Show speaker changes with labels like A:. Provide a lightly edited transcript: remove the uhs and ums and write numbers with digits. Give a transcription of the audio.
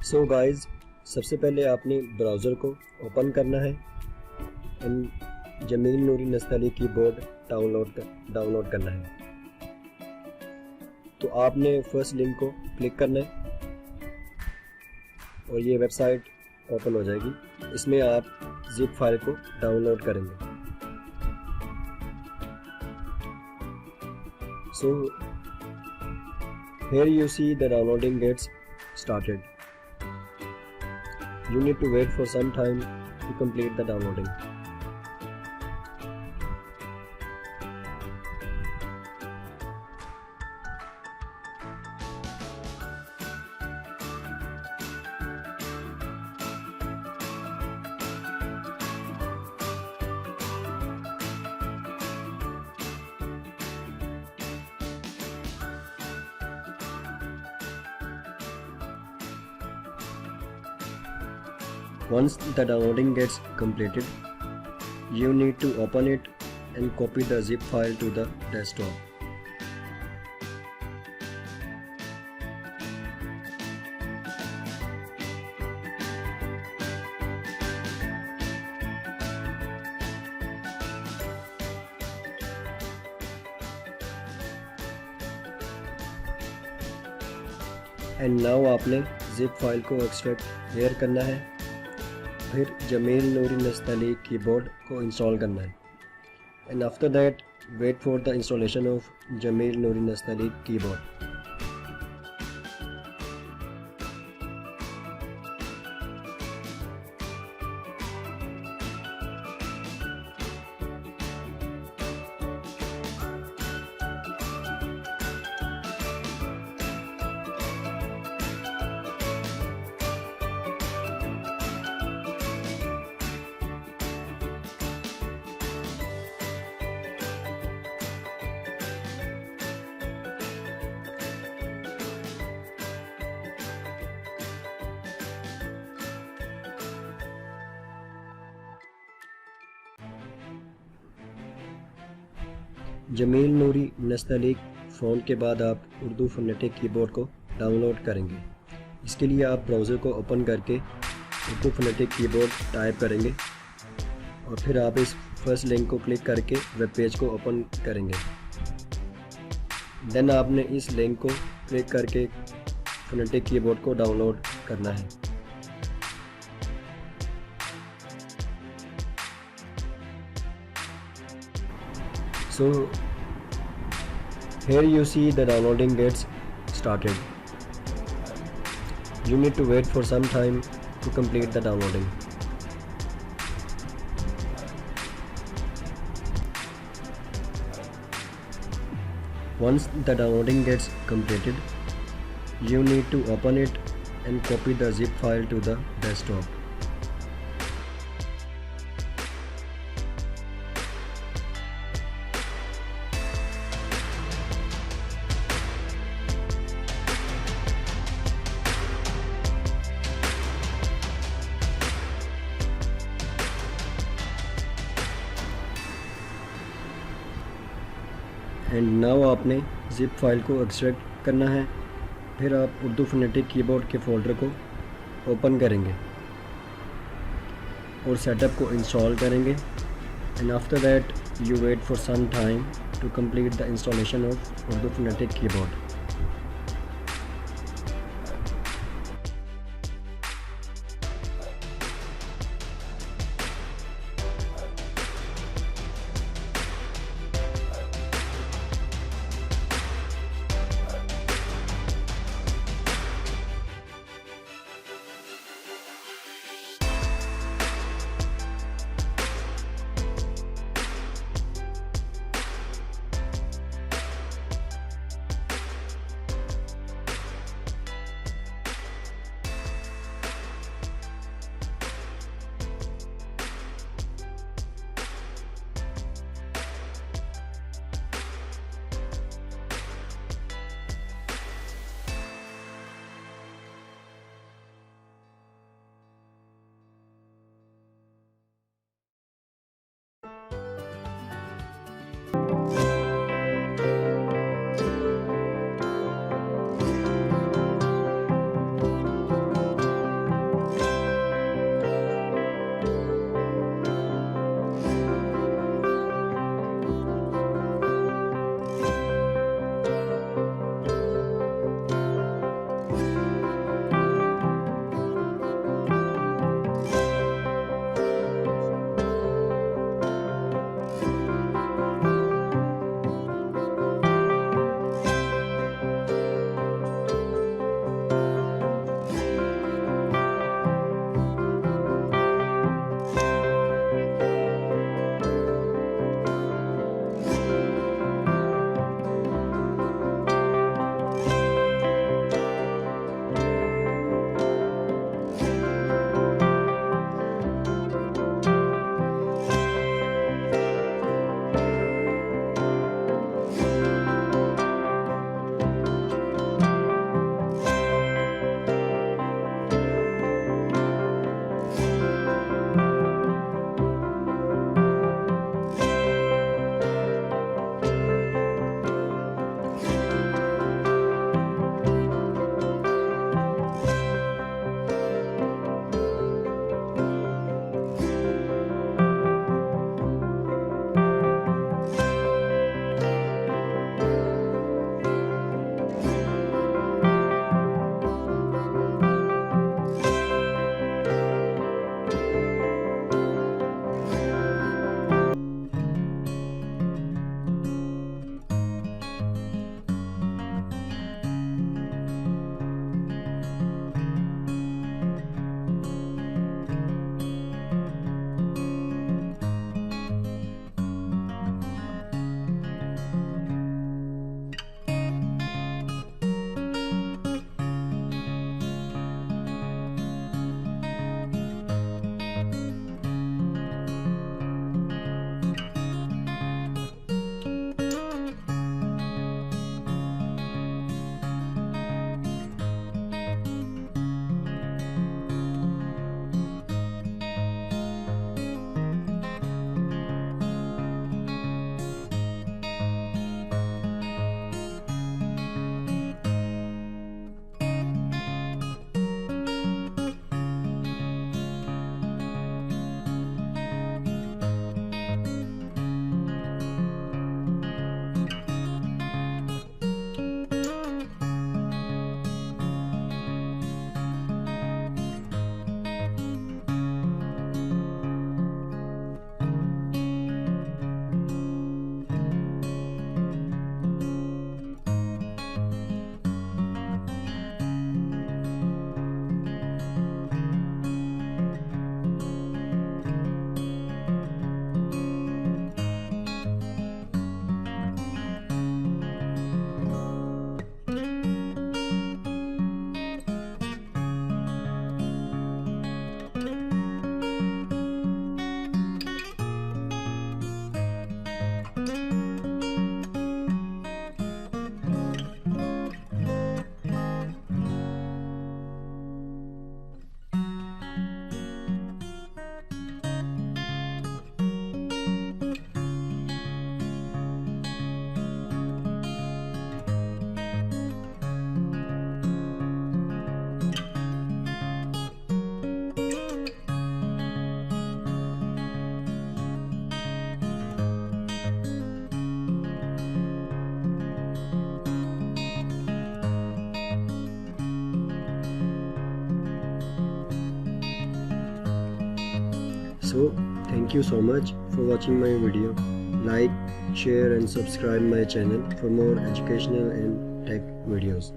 A: So guys, सबसे पहले आपने ब्राउज़र को ओपन करना है and Jameel Noori Nastaleeq keyboard download करना है। तो आपने फर्स्ट लिंक को क्लिक करना है और ये वेबसाइट ओपन हो जाएगी। इसमें आप जिप फाइल को डाउनलोड करेंगे। So here you see the downloading gets started. You need to wait for some time to complete the downloading. Once the downloading gets completed, you need to open it and copy the zip file to the desktop. And now आपने zip file को extract here करना है। फिर Jameel Noori Nastaleeq keyboard को install करना है and after that wait for the installation of Jameel Noori Nastaleeq keyboard. Jameel Noori Nastaleeq font के बाद आप उर्दू फ़ोनेटिक कीबोर्ड को डाउनलोड करेंगे। इसके लिए आप ब्राउज़र को ओपन करके उर्दू फ़ोनेटिक कीबोर्ड टाइप करेंगे और फिर आप इस फर्स्ट लिंक को क्लिक करके वेब पेज को ओपन करेंगे। देन आपने इस लिंक को क्लिक करके फ़ोनेटिक कीबोर्ड को डाउनलोड करना है। So here you see the downloading gets started. You need to wait for some time to complete the downloading. Once the downloading gets completed, you need to open it and copy the zip file to the desktop. And now आपने zip file को extract करना है। फिर आप Urdu phonetic keyboard के folder को open करेंगे और सेटअप को इंस्टॉल करेंगे and after that you wait for some time to complete the installation of Urdu phonetic keyboard. So thank you so much for watching my video. Like, share and subscribe my channel for more educational and tech videos.